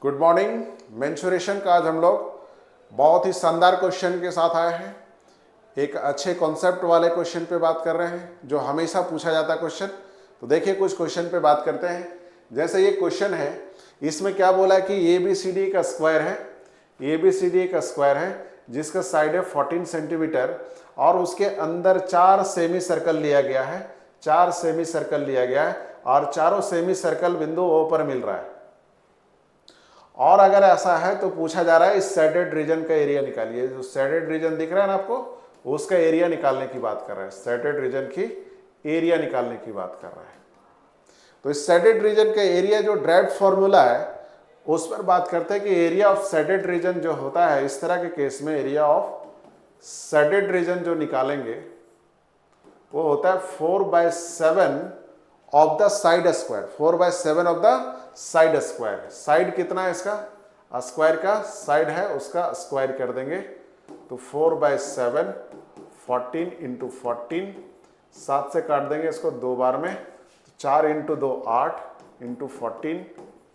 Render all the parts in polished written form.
Good morning. Mensuration का आज हम लोग बहुत ही शानदार क्वेश्चन के साथ आए हैं। एक अच्छे कॉन्सेप्ट वाले क्वेश्चन पे बात कर रहे हैं जो हमेशा पूछा जाता है क्वेश्चन। तो देखिए कुछ क्वेश्चन पे बात करते हैं। जैसे ये क्वेश्चन है, इसमें क्या बोला है कि ए बी सी डी का स्क्वायर है, ए बी सी डी का स्क्वायर है जिसका साइड है 14 सेंटीमीटर और उसके अंदर 4 सेमी सर्कल लिया गया है, 4 सेमी सर्कल लिया गया है और चारों सेमी सर्कल बिंदु ओ पर मिल रहा है। और अगर ऐसा है तो पूछा जा रहा है इस शेडेड रीजन का एरिया निकालिए। जो शेडेड रीजन दिख रहा है ना आपको, उसका एरिया निकालने की बात कर रहा है। शेडेड रीजन की एरिया निकालने की बात कर रहा है। तो इस शेडेड रीजन का एरिया जो ड्राइव्ड फॉर्मूला है उस पर बात करते हैं कि एरिया ऑफ शेडेड रीजन जो होता है, इस तरह के केस में एरिया ऑफ शेडेड रीजन जो निकालेंगे वो होता है 4/7 of the side square. 4/7 of the side square. Side कितना है इसका, स्क्वायर का साइड है उसका स्क्वायर कर देंगे तो 4/7 14 इंटू 14, 7 से काट देंगे इसको 2 बार में, 4 इंटू 2 8 इंटू 14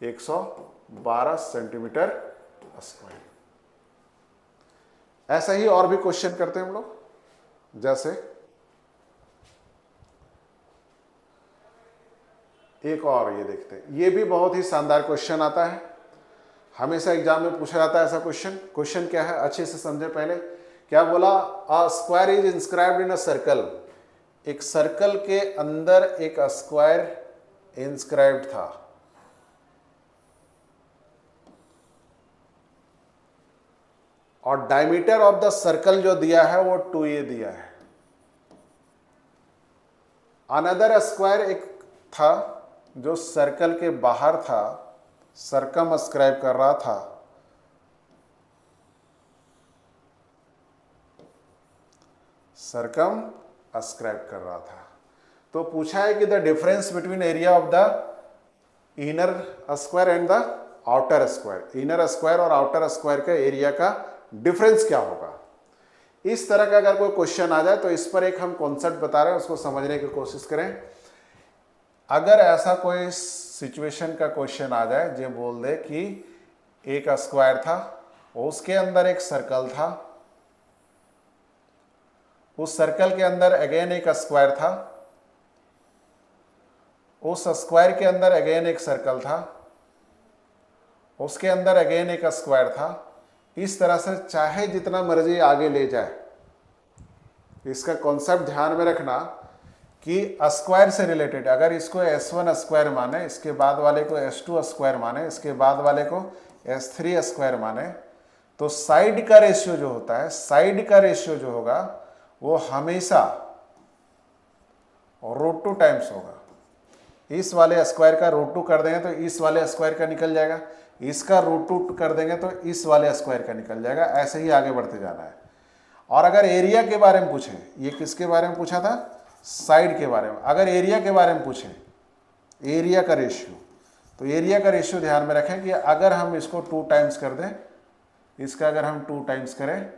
112 सेंटीमीटर स्क्वायर। ऐसा ही और भी क्वेश्चन करते हैं हम लोग। जैसे एक और ये देखते हैं, ये भी बहुत ही शानदार क्वेश्चन आता है, हमेशा एग्जाम में पूछा जाता है ऐसा क्वेश्चन। क्वेश्चन क्या है अच्छे से समझे। पहले क्या बोला, a square is inscribed in a circle. एक सर्कल के अंदर एक स्क्वायर इंस्क्राइब्ड था और डायमीटर ऑफ द सर्कल जो दिया है वो 2a दिया है। अनदर स्क्वायर एक था जो सर्कल के बाहर था, सर्कम अस्क्राइब कर रहा था, सर्कम अस्क्राइब कर रहा था। तो पूछा है कि the difference between area of the inner square and the outer square. Inner square और आउटर स्क्वायर का एरिया का डिफरेंस क्या होगा। इस तरह का अगर कोई क्वेश्चन आ जाए तो इस पर एक हम कॉन्सेप्ट बता रहे हैं, उसको समझने की कोशिश करें। अगर ऐसा कोई सिचुएशन का क्वेश्चन आ जाए जो बोल दे कि एक स्क्वायर था, उसके अंदर एक सर्कल था, उस सर्कल के अंदर अगेन एक स्क्वायर था, उस स्क्वायर के अंदर अगेन एक सर्कल था, उसके अंदर अगेन एक स्क्वायर था। इस तरह से चाहे जितना मर्जी आगे ले जाए, इसका कॉन्सेप्ट ध्यान में रखना कि स्क्वायर से रिलेटेड, अगर इसको S1 स्क्वायर माने, इसके बाद वाले को S2 स्क्वायर माने, इसके बाद वाले को S3 स्क्वायर माने, तो साइड का रेशियो जो होता है, साइड का रेशियो जो होगा वो हमेशा √2 टाइम्स होगा। इस वाले स्क्वायर का √2 कर देंगे तो इस वाले स्क्वायर का निकल जाएगा, इसका √2 कर देंगे तो इस वाले स्क्वायर का निकल जाएगा। ऐसे ही आगे बढ़ते जाना है। और अगर एरिया के बारे में पूछे, ये किसके बारे में पूछा था, साइड के बारे में। अगर एरिया के बारे में पूछे, एरिया का रेशियो, तो एरिया का रेशियो ध्यान में रखें कि अगर हम इसको 2 टाइम्स कर दें, इसका अगर हम 2 टाइम्स करें,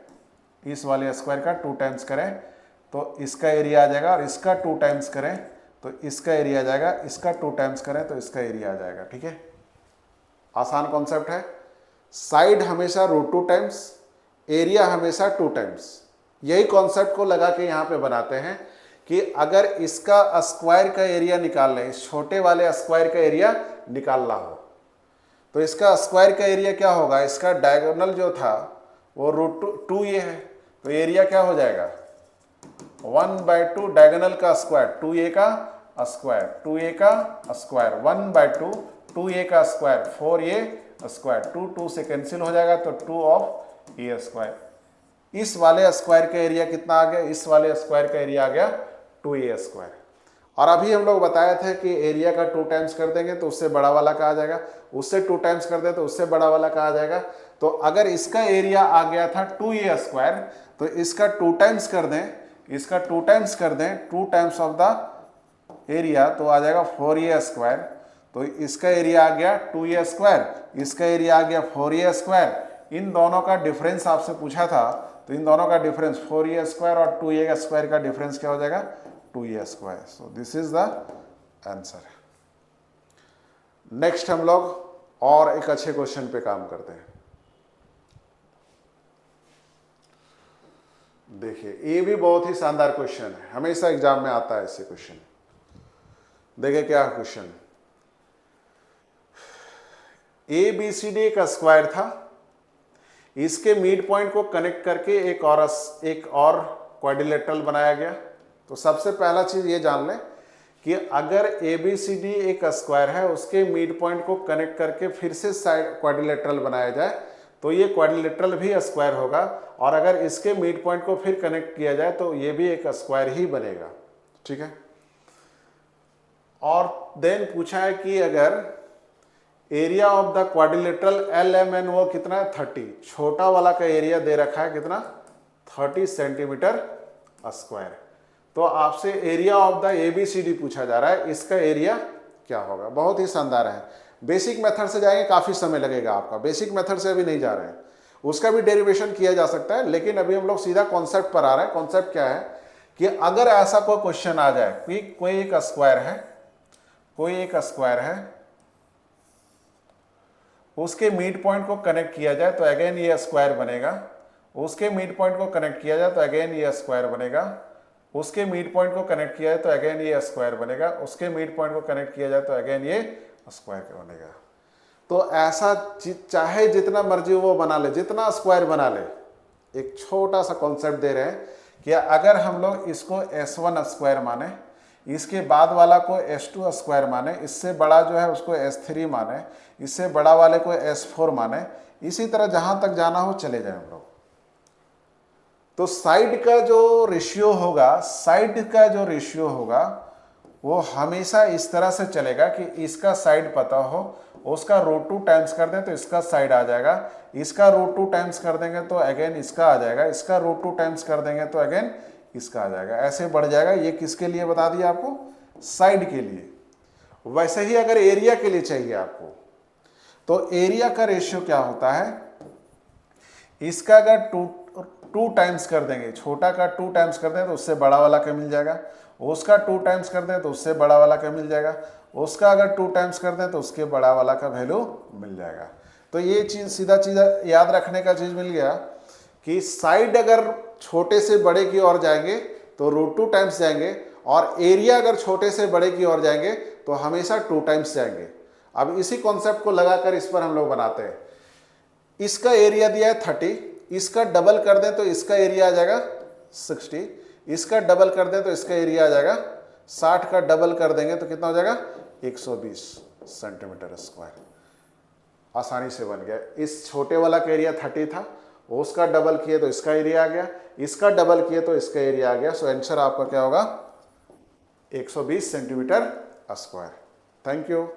इस वाले स्क्वायर का 2 टाइम्स करें तो इसका एरिया आ जाएगा, और इसका 2 टाइम्स करें तो इसका एरिया आ जाएगा, इसका 2 टाइम्स करें तो इसका एरिया आ जाएगा। ठीक है, आसान कॉन्सेप्ट है। साइड हमेशा √2 टाइम्स, एरिया हमेशा 2 टाइम्स। यही कॉन्सेप्ट को लगा के यहाँ पे बनाते हैं कि अगर इसका स्क्वायर का एरिया निकालना है, इस छोटे वाले स्क्वायर का एरिया निकालना हो, तो इसका स्क्वायर का एरिया क्या होगा, इसका डायगोनल जो था वो √2 ये है, तो एरिया क्या हो जाएगा 1/2 डायगोनल का स्क्वायर, 2a का स्क्वायर, 2a का स्क्वायर 1/2, 2a का स्क्वायर 4a स्क्वायर, 2 से कैंसिल हो जाएगा तो 2 ऑफ a स्क्वायर। इस वाले स्क्वायर का एरिया कितना आ गया, इस वाले स्क्वायर का एरिया आ गया 2a स्क्वायर। और अभी हम लोग बताए थे कि एरिया का 2 टाइम्स कर देंगे तो उससे बड़ा वाला का आ जाएगा, उससे 2 टाइम्स कर दे तो उससे बड़ा वाला का आ जाएगा। तो अगर इसका एरिया आ गया था 2a स्क्वायर तो इसका 2 टाइम्स कर दें, इसका 2 टाइम्स कर दें, 2 टाइम्स ऑफ द एरिया तो आ जाएगा 4a स्क्वायर। तो इसका एरिया आ गया 2a स्क्वायर, इसका एरिया आ गया 4a स्क्वायर। इन दोनों का डिफरेंस आपसे पूछा था, तो इन दोनों का डिफरेंस 4a स्क्वायर और 2a स्क्वायर का डिफरेंस क्या हो जाएगा 2a square. So this is the answer. Next हम लोग और एक अच्छे क्वेश्चन पे काम करते हैं। देखिए ये भी बहुत ही शानदार क्वेश्चन है, हमेशा एग्जाम में आता है ऐसे क्वेश्चन। देखिए क्या question, A B C D का स्क्वायर था, इसके मिड पॉइंट को कनेक्ट करके एक और क्वाड्रिलेटरल बनाया गया। तो सबसे पहला चीज ये जान लें कि अगर ए बी सी डी एक स्क्वायर है, उसके मिड पॉइंट को कनेक्ट करके फिर से साइड क्वाड्रिलेटरल बनाया जाए तो ये क्वाड्रिलेटरल भी स्क्वायर होगा, और अगर इसके मिड पॉइंट को फिर कनेक्ट किया जाए तो ये भी एक स्क्वायर ही बनेगा। ठीक है। और देन पूछा है कि अगर area of the quadrilateral LMN वो कितना है 30, छोटा वाला का एरिया दे रखा है कितना 30 सेंटीमीटर स्क्वायर। तो आपसे एरिया ऑफ द ABCD पूछा जा रहा है, इसका एरिया क्या होगा। बहुत ही शानदार है। बेसिक मेथड से जाएंगे काफी समय लगेगा आपका, बेसिक मेथड से अभी नहीं जा रहे हैं, उसका भी डेरिवेशन किया जा सकता है, लेकिन अभी हम लोग सीधा कॉन्सेप्ट पर आ रहे हैं। कॉन्सेप्ट क्या है कि अगर ऐसा कोई क्वेश्चन आ जाए कि कोई एक स्क्वायर है, उसके मिड पॉइंट को कनेक्ट किया जाए तो अगेन ये स्क्वायर बनेगा, उसके मिड पॉइंट को कनेक्ट किया जाए तो अगेन ये स्क्वायर बनेगा, उसके मिड पॉइंट को कनेक्ट किया जाए तो अगेन ये स्क्वायर बनेगा, उसके मिड पॉइंट को कनेक्ट किया जाए तो अगेन ये स्क्वायर बनेगा। तो ऐसा चाहे जितना मर्जी वो बना ले, जितना स्क्वायर बना ले। एक छोटा सा कॉन्सेप्ट दे रहे हैं कि अगर हम लोग इसको S1 स्क्वायर माने, इसके बाद वाला को S2 स्क्वायर माने, इससे बड़ा जो है उसको S3 माने, इससे बड़ा वाले को S4 माने, इसी तरह जहां तक जाना हो चले जाए हम लोग। तो साइड का जो रेशियो होगा वो हमेशा इस तरह से चलेगा कि इसका साइड पता हो, उसका √2 टाइम्स कर दें तो इसका साइड आ जाएगा, इसका √2 टाइम्स कर देंगे तो अगेन इसका आ जाएगा, इसका √2 टाइम्स कर देंगे तो अगेन इसका आ जाएगा, ऐसे बढ़ जाएगा। ये किसके लिए बता दिया आपको, साइड के लिए। वैसे ही अगर एरिया के लिए चाहिए आपको तो एरिया का रेशियो क्या होता है, इसका अगर 2 टाइम्स कर देंगे, छोटा का 2 टाइम्स कर दें तो उससे बड़ा वाला का मिल जाएगा, उसका 2 टाइम्स कर दें तो उससे बड़ा वाला का मिल जाएगा, उसका अगर 2 टाइम्स कर दें तो उसके बड़ा वाला का वैल्यू मिल जाएगा। तो ये चीज सीधा चीज याद रखने का चीज मिल गया कि साइड अगर छोटे से बड़े की ओर जाएंगे तो √2 टाइम्स जाएंगे, और एरिया अगर छोटे से बड़े की ओर जाएंगे तो हमेशा 2 टाइम्स जाएंगे। अब इसी कॉन्सेप्ट को लगाकर इस पर हम लोग बनाते हैं। इसका एरिया दिया है 30, इसका डबल कर दें तो इसका एरिया आ जाएगा 60, इसका डबल कर दें तो इसका एरिया आ जाएगा 60, का डबल कर देंगे तो कितना हो जाएगा 120 सेंटीमीटर स्क्वायर। आसानी से बन गया। इस छोटे वाला का एरिया 30 था, उसका डबल किए तो इसका एरिया आ गया, इसका डबल किए तो इसका एरिया आ गया। सो आंसर आपका क्या होगा 120 सेंटीमीटर स्क्वायर। Thank you.